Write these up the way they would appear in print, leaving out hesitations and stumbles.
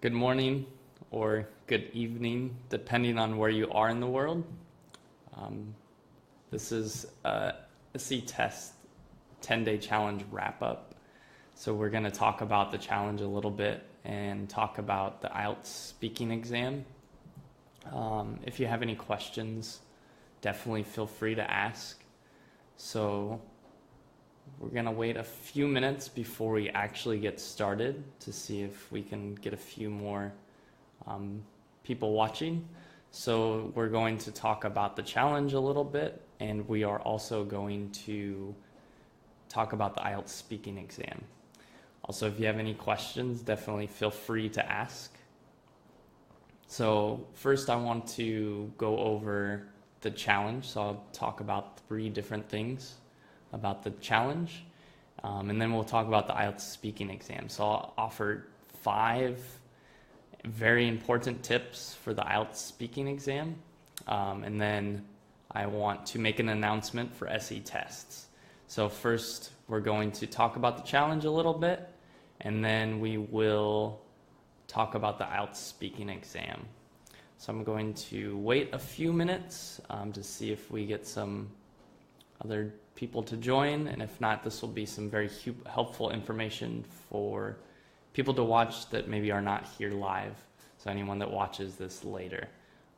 Good morning or good evening, depending on where you are in the world. This is a SE Test 10-day challenge wrap-up. So we're going to talk about the challenge a little bit and talk about the IELTS speaking exam. If you have any questions, definitely feel free to ask. So we're going to wait a few minutes before we actually get started to see if we can get a few more people watching. So we're going to talk about the challenge a little bit, and we are also going to talk about the IELTS speaking exam. Also, if you have any questions, definitely feel free to ask. So first I want to go over the challenge. So I'll talk about 3 different things about the challenge, and then we'll talk about the IELTS speaking exam. So I'll offer 5 very important tips for the IELTS speaking exam, and then I want to make an announcement for SE tests. So first we're going to talk about the challenge a little bit, and then we will talk about the IELTS speaking exam. So I'm going to wait a few minutes to see if we get some other people to join, and if not, this will be some very helpful information for people to watch that maybe are not here live, so anyone that watches this later.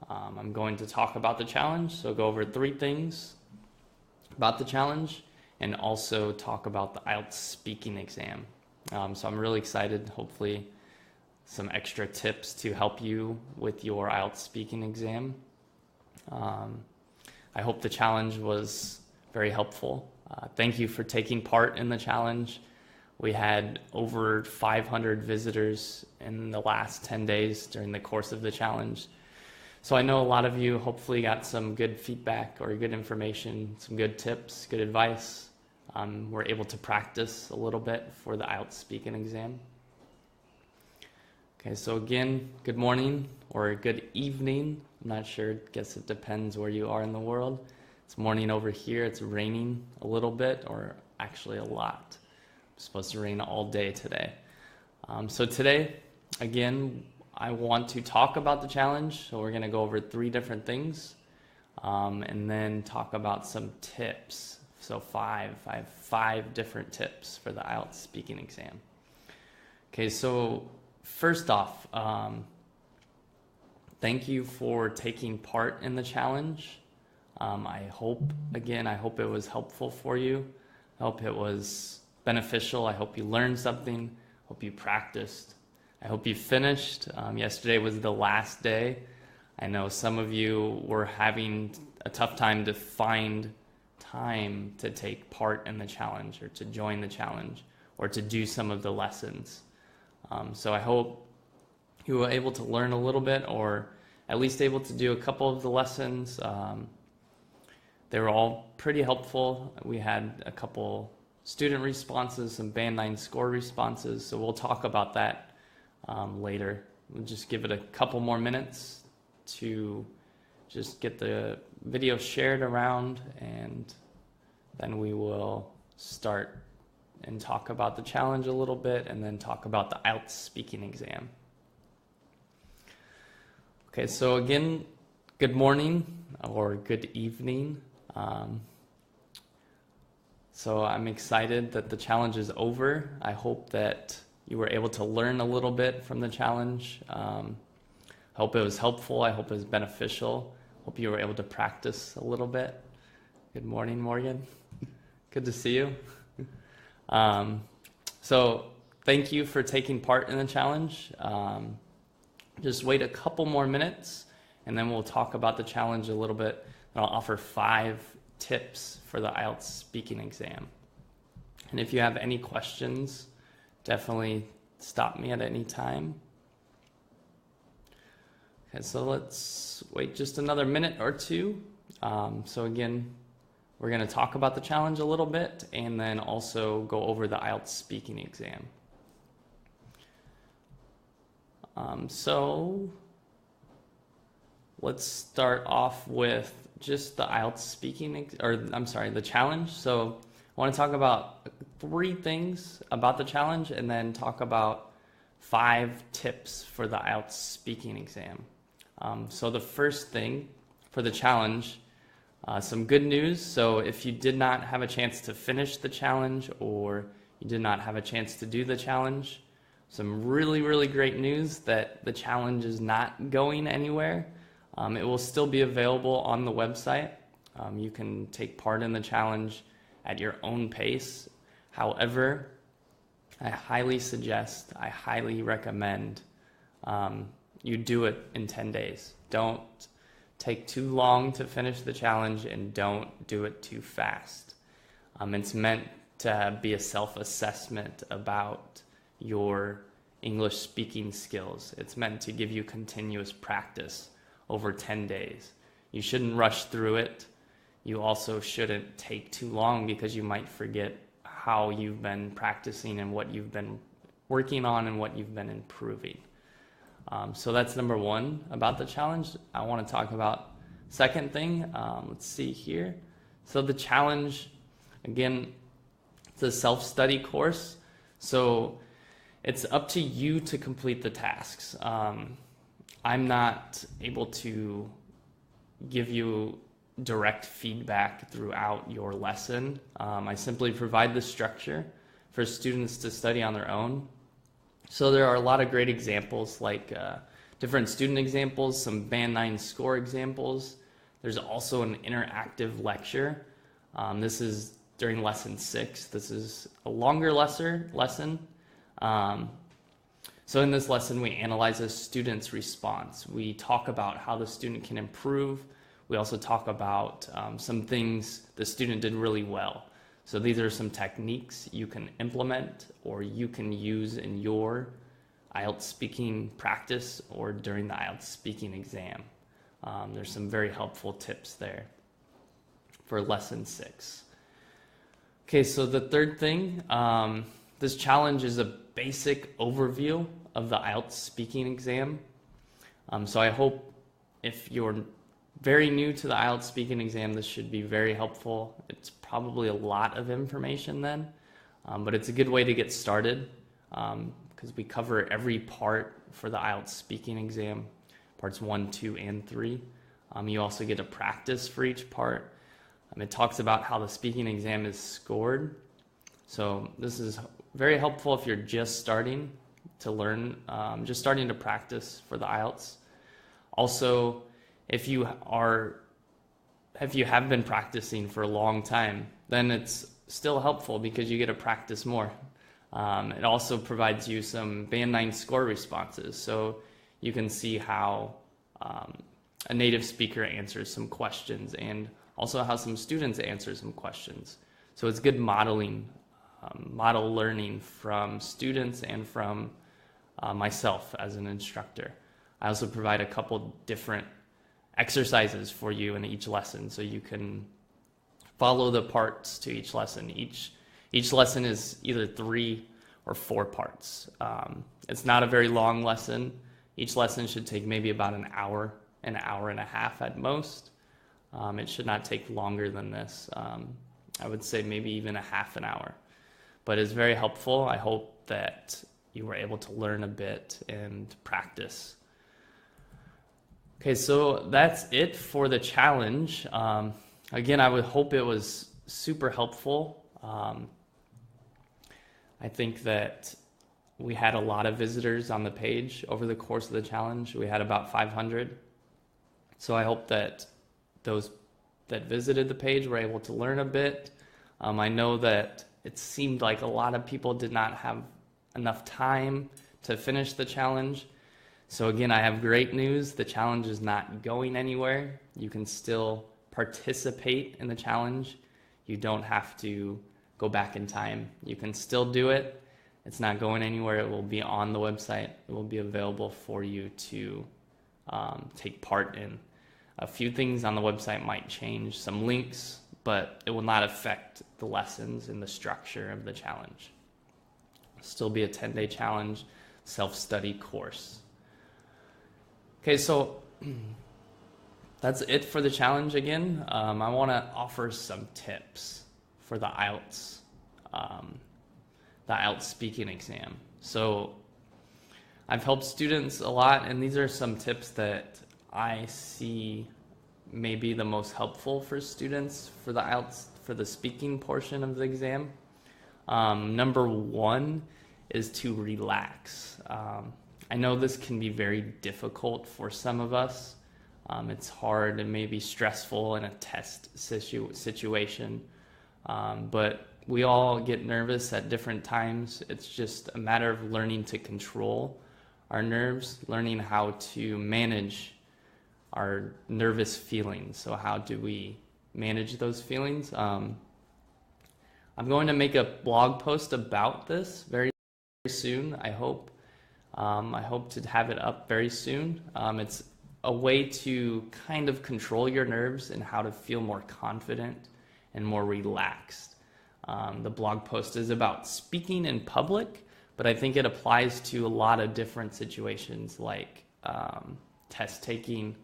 I'm going to talk about the challenge, so go over 3 things about the challenge and also talk about the IELTS speaking exam. So I'm really excited, hopefully some extra tips to help you with your IELTS speaking exam. I hope the challenge was very helpful. Thank you for taking part in the challenge. We had over 500 visitors in the last 10 days during the course of the challenge. So I know a lot of you hopefully got some good feedback or good information, some good tips, good advice. We're able to practice a little bit for the IELTS speaking exam. Okay, so again, good morning or good evening. I'm not sure, I guess it depends where you are in the world. It's morning over here. It's raining a little bit, or actually a lot. It's supposed to rain all day today. So today, again, I want to talk about the challenge. So we're going to go over 3 different things, and then talk about some tips. So I have 5 different tips for the IELTS speaking exam. Okay, so first off, thank you for taking part in the challenge. I hope it was helpful for you. I hope it was beneficial. I hope you learned something. I hope you practiced. I hope you finished. Yesterday was the last day. I know some of you were having a tough time to find time to take part in the challenge or to join the challenge or to do some of the lessons. So I hope you were able to learn a little bit, or at least able to do a couple of the lessons. They were all pretty helpful. We had a couple student responses, some Band 9 score responses, so we'll talk about that later. We'll just give it a couple more minutes to just get the video shared around, and then we will start and talk about the challenge a little bit, and then talk about the IELTS speaking exam. Okay, so again, good morning or good evening. So I'm excited that the challenge is over. I hope that you were able to learn a little bit from the challenge. I hope it was helpful. I hope it was beneficial. Hope you were able to practice a little bit. Good morning, Morgan. Good to see you. So thank you for taking part in the challenge. Just wait a couple more minutes, and then we'll talk about the challenge a little bit. And I'll offer 5 tips for the IELTS speaking exam. And if you have any questions, definitely stop me at any time. Okay, so let's wait just another minute or 2. So again, we're going to talk about the challenge a little bit, and then also go over the IELTS speaking exam. So let's start off with just the IELTS speaking, the challenge. So I want to talk about 3 things about the challenge, and then talk about 5 tips for the IELTS speaking exam. So the first thing for the challenge, some good news. So if you did not have a chance to finish the challenge, or you did not have a chance to do the challenge, some really, really great news that the challenge is not going anywhere. It will still be available on the website. You can take part in the challenge at your own pace. However, I highly suggest, I highly recommend you do it in 10 days. Don't take too long to finish the challenge, and don't do it too fast. It's meant to be a self-assessment about your English speaking skills. It's meant to give you continuous practice over 10 days. You shouldn't rush through it. You also shouldn't take too long, because you might forget how you've been practicing and what you've been working on and what you've been improving. So that's number one about the challenge. I want to talk about second thing. Let's see here. So the challenge, again, it's a self-study course. So it's up to you to complete the tasks. I'm not able to give you direct feedback throughout your lesson. I simply provide the structure for students to study on their own. So there are a lot of great examples, like different student examples, some Band 9 score examples. There's also an interactive lecture. This is during lesson 6. This is a longer lesson. So in this lesson, we analyze a student's response. We talk about how the student can improve. We also talk about some things the student did really well. So these are some techniques you can implement or you can use in your IELTS speaking practice or during the IELTS speaking exam. There's some very helpful tips there for lesson 6. Okay, so the third thing, this challenge is a basic overview of the IELTS speaking exam. So I hope if you're very new to the IELTS speaking exam, this should be very helpful. It's probably a lot of information then, but it's a good way to get started because we cover every part for the IELTS speaking exam, parts 1, 2, and 3. You also get a practice for each part. It talks about how the speaking exam is scored. So this is very helpful if you're just starting to learn, just starting to practice for the IELTS. Also, if you have been practicing for a long time, then it's still helpful because you get to practice more. It also provides you some Band 9 score responses, so you can see how a native speaker answers some questions and also how some students answer some questions. So it's good modeling, model learning from students and from myself as an instructor. I also provide a couple different exercises for you in each lesson, so you can follow the parts to each lesson. Each lesson is either 3 or 4 parts. It's not a very long lesson. Each lesson should take maybe about an hour and a half at most. It should not take longer than this. I would say maybe even a half an hour. But it's very helpful. I hope that you were able to learn a bit and practice. Okay, so that's it for the challenge. Again, I would hope it was super helpful. I think that we had a lot of visitors on the page over the course of the challenge. We had about 500. So I hope that those that visited the page were able to learn a bit. I know that it seemed like a lot of people did not have enough time to finish the challenge. So again, I have great news. The challenge is not going anywhere. You can still participate in the challenge. You don't have to go back in time. You can still do it. It's not going anywhere. It will be on the website. It will be available for you to take part in. A few things on the website might change, some links, but it will not affect the lessons and the structure of the challenge. It'll still be a 10-day challenge, self-study course. Okay, so that's it for the challenge again. I want to offer some tips for the IELTS speaking exam. So I've helped students a lot, and these are some tips that I see may be the most helpful for students for the IELTS, for the speaking portion of the exam. Number one is to relax. I know this can be very difficult for some of us. It's hard and maybe stressful in a test situation, but we all get nervous at different times. It's just a matter of learning to control our nerves, learning how to manage our nervous feelings. So how do we manage those feelings? I'm going to make a blog post about this very soon, I hope. I hope to have it up very soon. It's a way to kind of control your nerves and how to feel more confident and more relaxed. The blog post is about speaking in public, but I think it applies to a lot of different situations like test taking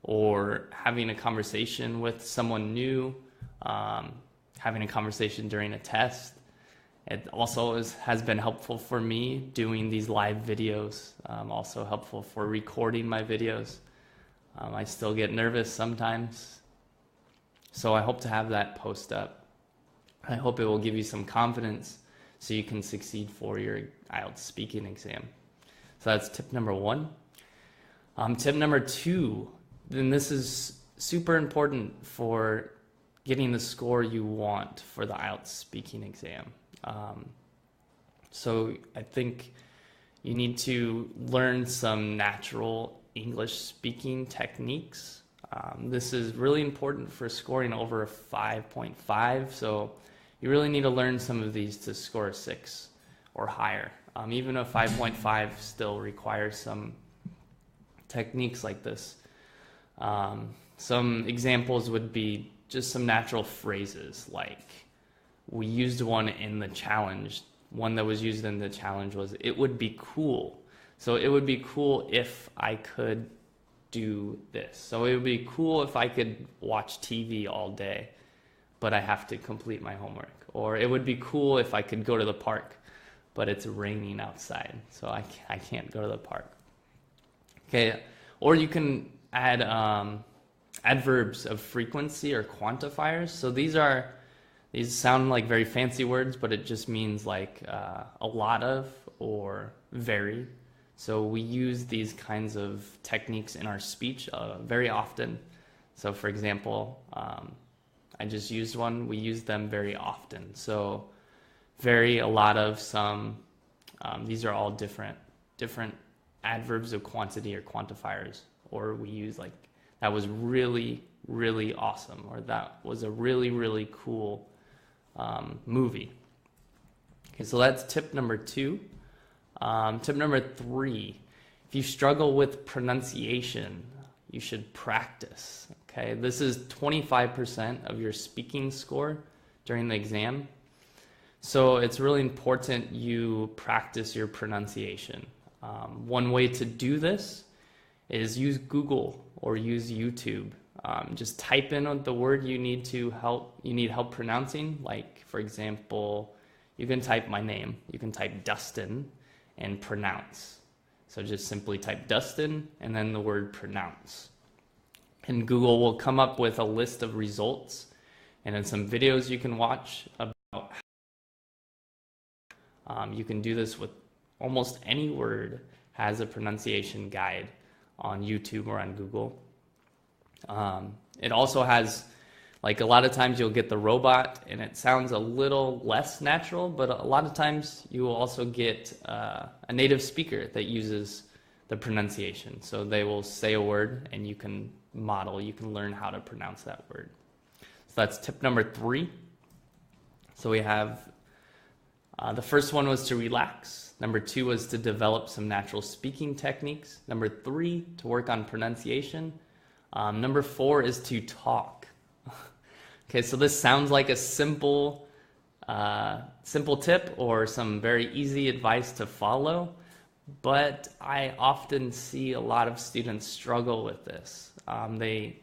or having a conversation with someone new, having a conversation during a test. It also has been helpful for me doing these live videos, also helpful for recording my videos. I still get nervous sometimes, so I hope to have that post up. I hope it will give you some confidence so you can succeed for your IELTS speaking exam. So that's tip number one. Tip number two, then this is super important for getting the score you want for the IELTS speaking exam. So I think you need to learn some natural English speaking techniques. This is really important for scoring over a 5.5. So you really need to learn some of these to score a 6 or higher. Even a 5.5 still requires some techniques like this. Some examples would be just some natural phrases, like we used one in the challenge. One that was used in the challenge was, it would be cool. So it would be cool if I could do this. So it would be cool if I could watch TV all day, but I have to complete my homework. Or it would be cool if I could go to the park, but it's raining outside, so I can't go to the park. Okay, or you can add adverbs of frequency or quantifiers. So these sound like very fancy words, but it just means like a lot of or very. So we use these kinds of techniques in our speech very often. So for example, I just used one. We use them very often. So very, a lot of, some. These are all different adverbs of quantity or quantifiers. Or we use like, that was really, really awesome. Or that was a really, really cool movie. Okay, so that's tip number two. Tip number three, if you struggle with pronunciation, you should practice. Okay, this is 25% of your speaking score during the exam. So it's really important you practice your pronunciation. One way to do this is use Google or use YouTube. Just type in the word you need help pronouncing. Like, for example, you can type my name. You can type Dustin and pronounce. So just simply type Dustin and then the word pronounce. And Google will come up with a list of results and then some videos you can watch about you can do this with almost any word has a pronunciation guide on YouTube or on Google. It also has, like, a lot of times you'll get the robot and it sounds a little less natural, but a lot of times you will also get a native speaker that uses the pronunciation. So they will say a word and you can learn how to pronounce that word. So that's tip number three. So we have, the first one was to relax. Number two was to develop some natural speaking techniques. Number three, to work on pronunciation. Number four is to talk. Okay, so this sounds like a simple tip or some very easy advice to follow, but I often see a lot of students struggle with this. They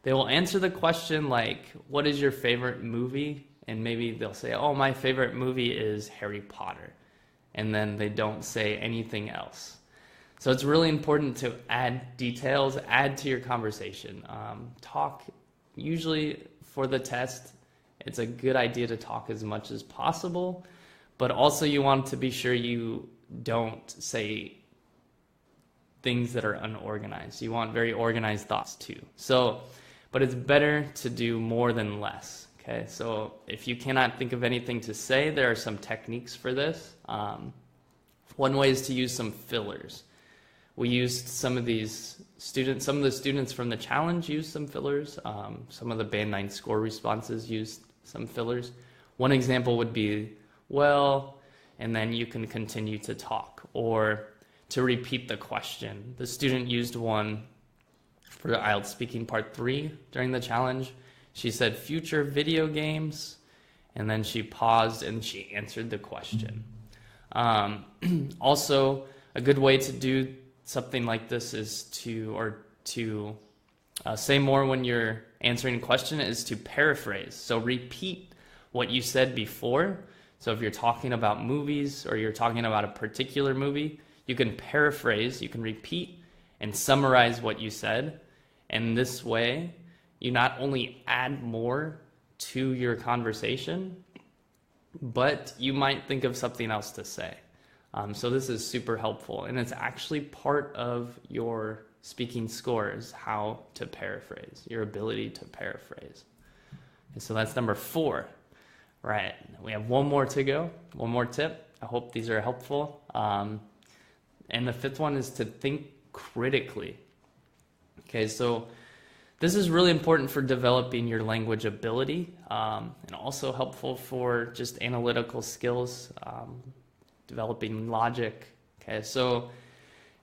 will answer the question like, what is your favorite movie? And maybe they'll say, oh, my favorite movie is Harry Potter. And then they don't say anything else. So it's really important to add details, add to your conversation. Talk, usually for the test, it's a good idea to talk as much as possible, but also you want to be sure you don't say things that are unorganized. You want very organized thoughts too. So, but it's better to do more than less. Okay, so if you cannot think of anything to say, there are some techniques for this. One way is to use some fillers. We used some of the students from the challenge used some fillers. Some of the Band 9 score responses used some fillers. One example would be, well, and then you can continue to talk, or to repeat the question. The student used one for the IELTS speaking part 3 during the challenge. She said future video games, and then she paused and she answered the question. Also, a good way to do something like this is to say more when you're answering a question is to paraphrase. So repeat what you said before. So if you're talking about movies or you're talking about a particular movie, you can paraphrase, you can repeat and summarize what you said. And this way, you not only add more to your conversation, but you might think of something else to say. So this is super helpful, and it's actually part of your speaking scores, how to paraphrase, your ability to paraphrase. And so that's number 4. Right, we have one more to go, one more tip. I hope these are helpful. And the 5th one is to think critically. Okay, so this is really important for developing your language ability, and also helpful for just analytical skills, developing logic. Okay, so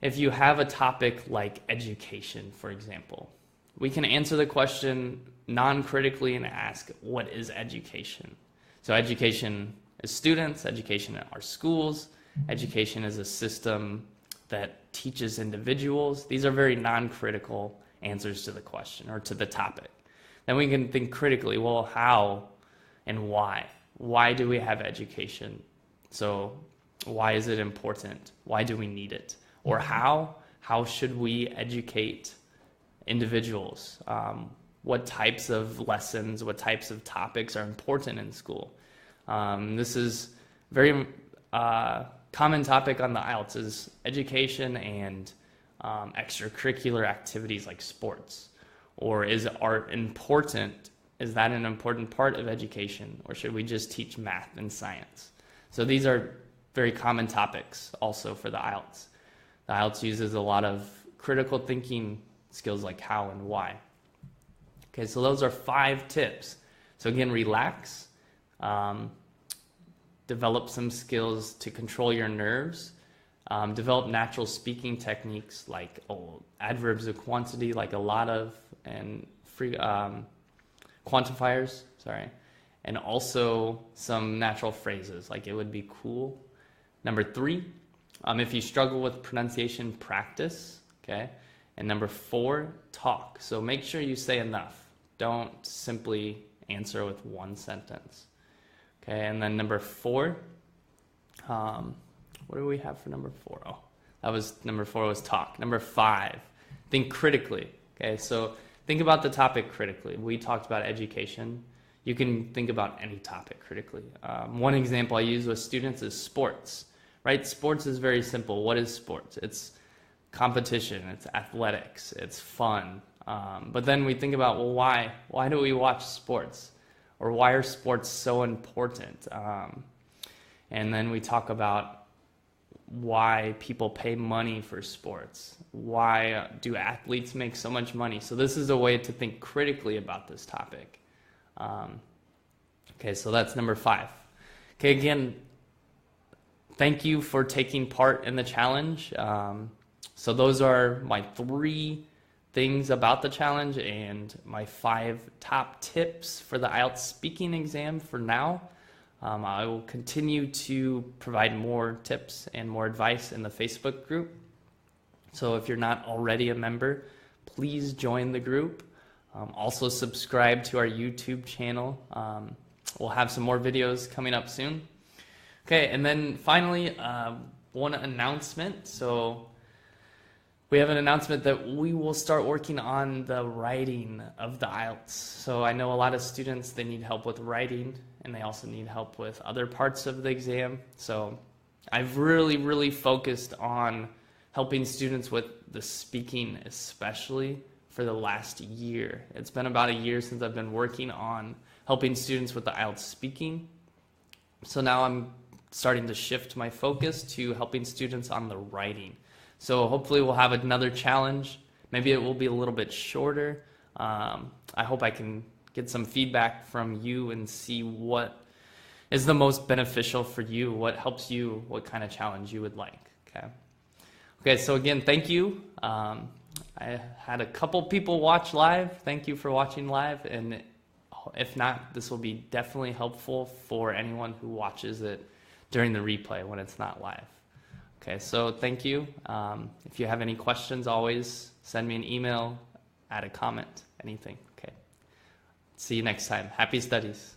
if you have a topic like education, for example, we can answer the question non-critically and ask, what is education? So education is students, education at our schools, education is a system that teaches individuals. These are very non-critical answers to the question or to the topic. Then we can think critically, well, how and why? Why do we have education? So why is it important? Why do we need it? Or how should we educate individuals? What types of lessons, what types of topics are important in school? This is very common topic on the IELTS is education and extracurricular activities like sports. Or is art important? Is that an important part of education? Or should we just teach math and science? So these are very common topics also for the IELTS. The IELTS uses a lot of critical thinking skills like how and why. Okay, so those are 5 tips. So again, relax, develop some skills to control your nerves, develop natural speaking techniques like adverbs of quantity, like a lot of, and quantifiers, and also some natural phrases like it would be cool. Number 3, if you struggle with pronunciation, practice, okay? And number 4, talk. So make sure you say enough. Don't simply answer with one sentence. Okay, and then number 4, what do we have for number 4? Oh, that was number 4 was talk. Number 5, think critically. Okay, so think about the topic critically. We talked about education. You can think about any topic critically. One example I use with students is sports, right? Sports is very simple. What is sports? It's competition, it's athletics, it's fun. But then we think about, well, why? Why do we watch sports? Or why are sports so important? And then we talk about why people pay money for sports. Why do athletes make so much money? So this is a way to think critically about this topic. Okay, so that's number 5. Okay, again, thank you for taking part in the challenge. So those are my 3 things about the challenge and my 5 top tips for the IELTS speaking exam for now. I will continue to provide more tips and more advice in the Facebook group. So if you're not already a member, please join the group. Also subscribe to our YouTube channel. We'll have some more videos coming up soon. Okay, and then finally, one announcement. So we have an announcement that we will start working on the writing of the IELTS. So I know a lot of students, they need help with writing, and they also need help with other parts of the exam. So I've really focused on helping students with the speaking, especially for the last year. It's been about a year since I've been working on helping students with the IELTS speaking. So now I'm starting to shift my focus to helping students on the writing. So hopefully we'll have another challenge. Maybe it will be a little bit shorter. I hope I can get some feedback from you and see what is the most beneficial for you, what helps you, what kind of challenge you would like. Okay, so again, thank you. I had a couple people watch live. Thank you for watching live. And if not, this will be definitely helpful for anyone who watches it during the replay when it's not live. Okay, so thank you. If you have any questions, always send me an email, add a comment, anything. Okay. See you next time. Happy studies.